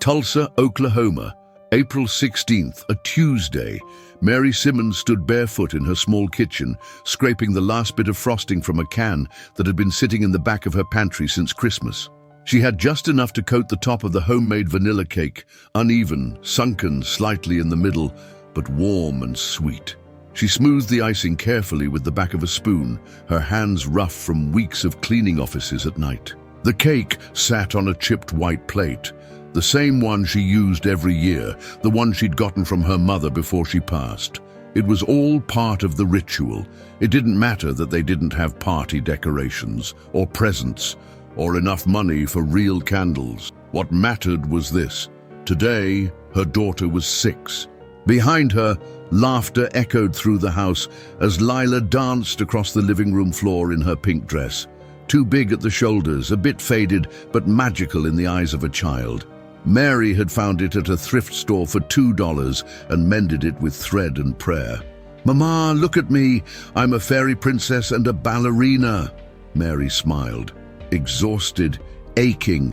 Tulsa, Oklahoma, April 16th, a Tuesday. Mary Simmons stood barefoot in her small kitchen, scraping the last bit of frosting from a can that had been sitting in the back of her pantry since Christmas. She had just enough to coat the top of the homemade vanilla cake, uneven, sunken slightly in the middle, but warm and sweet. She smoothed the icing carefully with the back of a spoon, her hands rough from weeks of cleaning offices at night. The cake sat on a chipped white plate, the same one she used every year, the one she'd gotten from her mother before she passed. It was all part of the ritual. It didn't matter that they didn't have party decorations, or presents, or enough money for real candles. What mattered was this. Today, her daughter was 6. Behind her, laughter echoed through the house as Lila danced across the living room floor in her pink dress. Too big at the shoulders, a bit faded, but magical in the eyes of a child. Mary had found it at a thrift store for $2 and mended it with thread and prayer. "Mama, look at me. I'm a fairy princess and a ballerina." Mary smiled, exhausted, aching,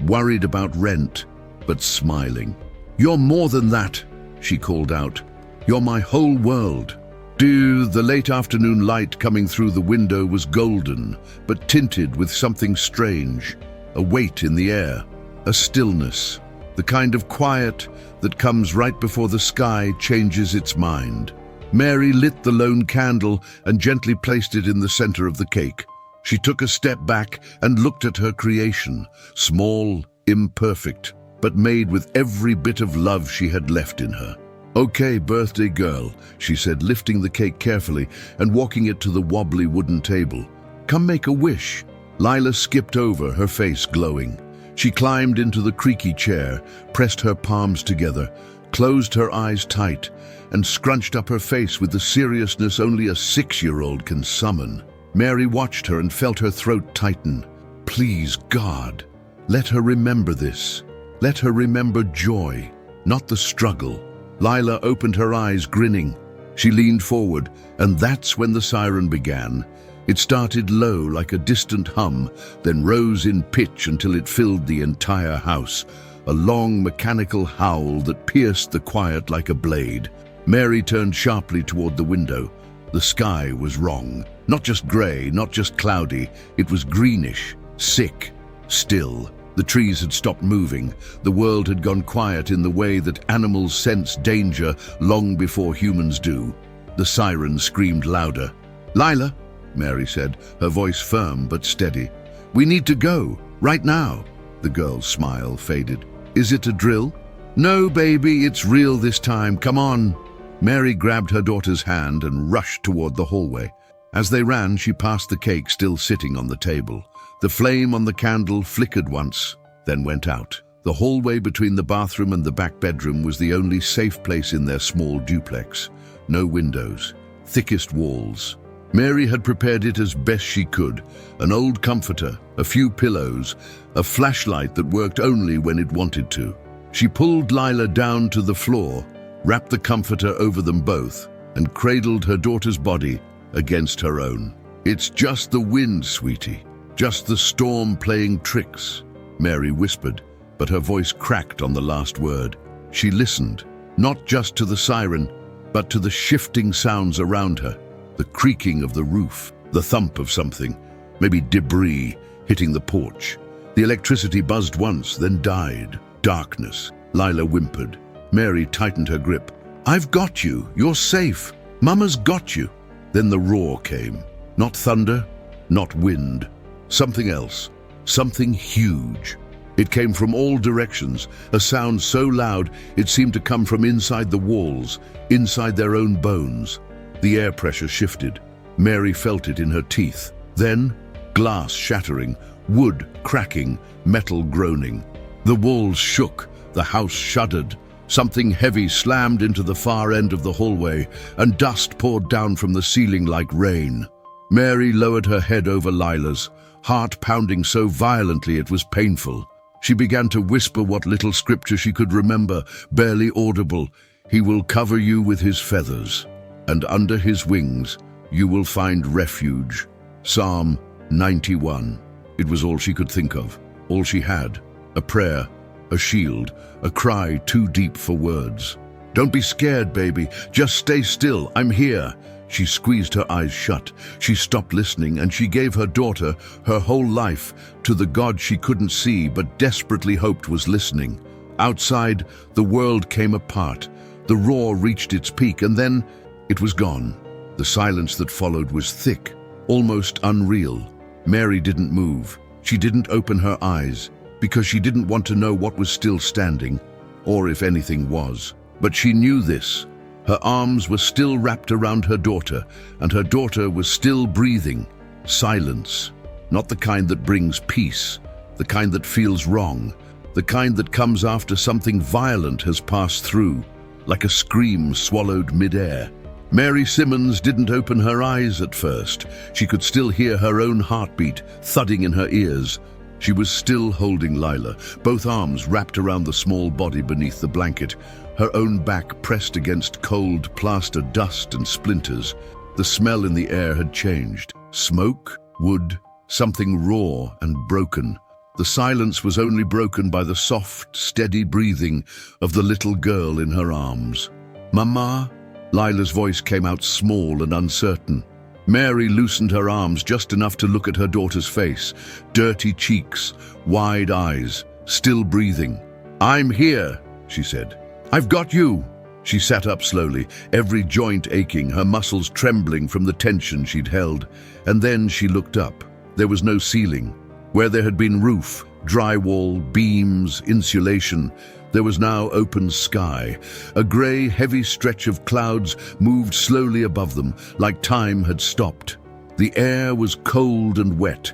worried about rent, but smiling. "You're more than that," she called out. "You're my whole world." The late afternoon light coming through the window was golden, but tinted with something strange, a weight in the air, a stillness, the kind of quiet that comes right before the sky changes its mind. Mary lit the lone candle and gently placed it in the center of the cake. She took a step back and looked at her creation, small, imperfect, but made with every bit of love she had left in her. "Okay, birthday girl," she said, lifting the cake carefully and walking it to the wobbly wooden table. "Come make a wish." Lila skipped over, her face glowing. She climbed into the creaky chair, pressed her palms together, closed her eyes tight, and scrunched up her face with the seriousness only a 6-year-old can summon. Mary watched her and felt her throat tighten. Please, God, let her remember this. Let her remember joy, not the struggle. Lila opened her eyes, grinning. She leaned forward, and that's when the siren began. It started low, like a distant hum, then rose in pitch until it filled the entire house, a long mechanical howl that pierced the quiet like a blade. Mary turned sharply toward the window. The sky was wrong. Not just gray, not just cloudy. It was greenish, sick, still. The trees had stopped moving. The world had gone quiet in the way that animals sense danger long before humans do. The siren screamed louder. "Lila," Mary said, her voice firm but steady. "We need to go, right now." The girl's smile faded. "Is it a drill?" "No, baby, it's real this time. Come on." Mary grabbed her daughter's hand and rushed toward the hallway. As they ran, she passed the cake still sitting on the table. The flame on the candle flickered once, then went out. The hallway between the bathroom and the back bedroom was the only safe place in their small duplex. No windows, thickest walls. Mary had prepared it as best she could. An old comforter, a few pillows, a flashlight that worked only when it wanted to. She pulled Lila down to the floor, wrapped the comforter over them both, and cradled her daughter's body against her own. "It's just the wind, sweetie. Just the storm playing tricks," Mary whispered, but her voice cracked on the last word. She listened, not just to the siren, but to the shifting sounds around her, the creaking of the roof, the thump of something, maybe debris, hitting the porch. The electricity buzzed once, then died. Darkness. Lila whimpered. Mary tightened her grip. "I've got you. You're safe. Mama's got you." Then the roar came. Not thunder, not wind. Something else. Something huge. It came from all directions, a sound so loud it seemed to come from inside the walls, inside their own bones. The air pressure shifted. Mary felt it in her teeth. Then, glass shattering, wood cracking, metal groaning. The walls shook, the house shuddered. Something heavy slammed into the far end of the hallway, and dust poured down from the ceiling like rain. Mary lowered her head over Lila's, heart pounding so violently it was painful. She began to whisper what little scripture she could remember, barely audible. "He will cover you with his feathers, and under his wings you will find refuge." Psalm 91. It was all she could think of, all she had. A prayer, a shield, a cry too deep for words. "Don't be scared, baby. Just stay still. I'm here." She squeezed her eyes shut. She stopped listening, and she gave her daughter, her whole life, to the God she couldn't see but desperately hoped was listening. Outside, the world came apart. The roar reached its peak, and then it was gone. The silence that followed was thick, almost unreal. Mary didn't move. She didn't open her eyes, because she didn't want to know what was still standing, or if anything was. But she knew this. Her arms were still wrapped around her daughter, and her daughter was still breathing. Silence. Not the kind that brings peace, the kind that feels wrong, the kind that comes after something violent has passed through, like a scream swallowed mid-air. Mary Simmons didn't open her eyes at first. She could still hear her own heartbeat thudding in her ears. She was still holding Lila, both arms wrapped around the small body beneath the blanket, her own back pressed against cold plaster dust and splinters. The smell in the air had changed. Smoke, wood, something raw and broken. The silence was only broken by the soft, steady breathing of the little girl in her arms. "Mama?" Lila's voice came out small and uncertain. Mary loosened her arms just enough to look at her daughter's face. Dirty cheeks, wide eyes, still breathing. "I'm here," she said. "I've got you." She sat up slowly, every joint aching, her muscles trembling from the tension she'd held. And then she looked up. There was no ceiling. Where there had been roof, drywall, beams, insulation, there was now open sky. A grey, heavy stretch of clouds moved slowly above them, like time had stopped. The air was cold and wet.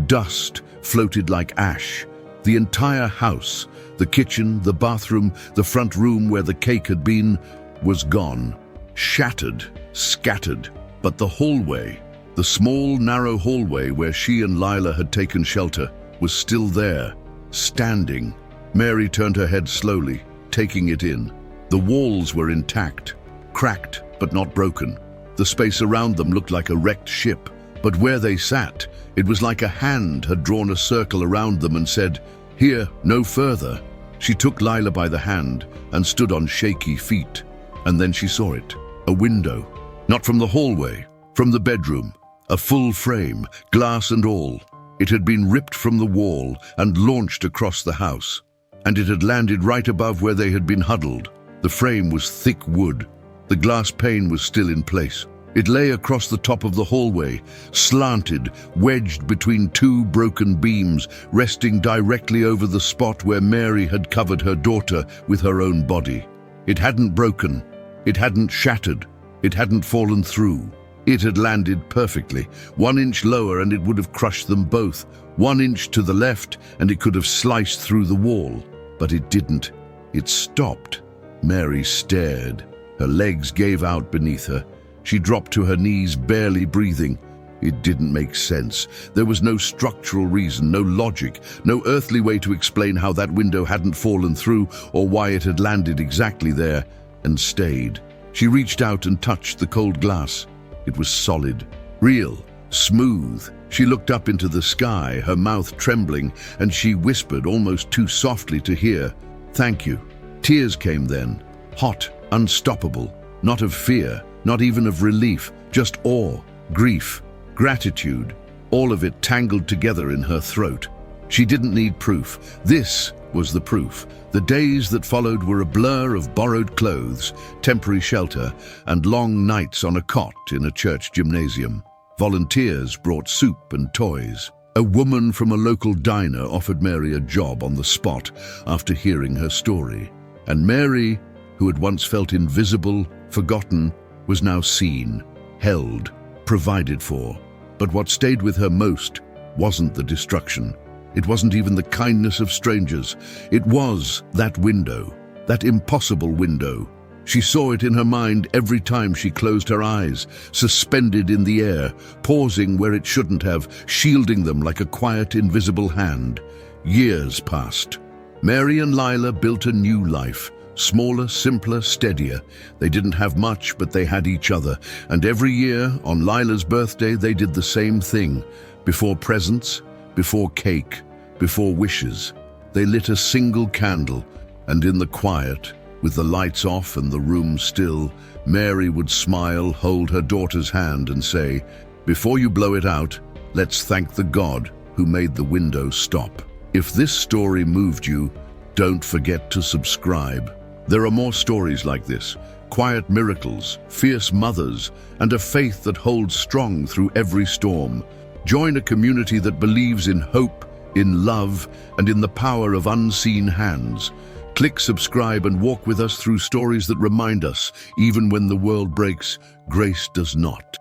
Dust floated like ash. The entire house, the kitchen, the bathroom, the front room where the cake had been, was gone. Shattered, scattered. But the hallway, the small, narrow hallway where she and Lila had taken shelter, was still there, standing. Mary turned her head slowly, taking it in. The walls were intact, cracked but not broken. The space around them looked like a wrecked ship, but where they sat, it was like a hand had drawn a circle around them and said, "Here, no further." She took Lila by the hand and stood on shaky feet. And then she saw it, a window. Not from the hallway, from the bedroom. A full frame, glass and all. It had been ripped from the wall and launched across the house. And it had landed right above where they had been huddled. The frame was thick wood. The glass pane was still in place. It lay across the top of the hallway, slanted, wedged between two broken beams, resting directly over the spot where Mary had covered her daughter with her own body. It hadn't broken. It hadn't shattered. It hadn't fallen through. It had landed perfectly. 1 inch lower and it would have crushed them both. 1 inch to the left and it could have sliced through the wall. But it didn't. It stopped. Mary stared. Her legs gave out beneath her. She dropped to her knees, barely breathing. It didn't make sense. There was no structural reason, no logic, no earthly way to explain how that window hadn't fallen through or why it had landed exactly there and stayed. She reached out and touched the cold glass. It was solid, real, smooth. She looked up into the sky, her mouth trembling, and she whispered almost too softly to hear, "Thank you." Tears came then, hot, unstoppable, not of fear, not even of relief, just awe, grief, gratitude, all of it tangled together in her throat. She didn't need proof. This was the proof. The days that followed were a blur of borrowed clothes, temporary shelter, and long nights on a cot in a church gymnasium. Volunteers brought soup and toys. A woman from a local diner offered Mary a job on the spot after hearing her story. And Mary, who had once felt invisible, forgotten, was now seen, held, provided for. But what stayed with her most wasn't the destruction. It wasn't even the kindness of strangers. It was that window, that impossible window. She saw it in her mind every time she closed her eyes, suspended in the air, pausing where it shouldn't have, shielding them like a quiet, invisible hand. Years passed. Mary and Lila built a new life. Smaller, simpler, steadier. They didn't have much, but they had each other. And every year, on Lila's birthday, they did the same thing. Before presents, before cake, before wishes. They lit a single candle, and in the quiet, with the lights off and the room still, Mary would smile, hold her daughter's hand and say, "Before you blow it out, let's thank the God who made the window stop." If this story moved you, don't forget to subscribe. There are more stories like this, quiet miracles, fierce mothers, and a faith that holds strong through every storm. Join a community that believes in hope, in love, and in the power of unseen hands. Click subscribe and walk with us through stories that remind us, even when the world breaks, grace does not.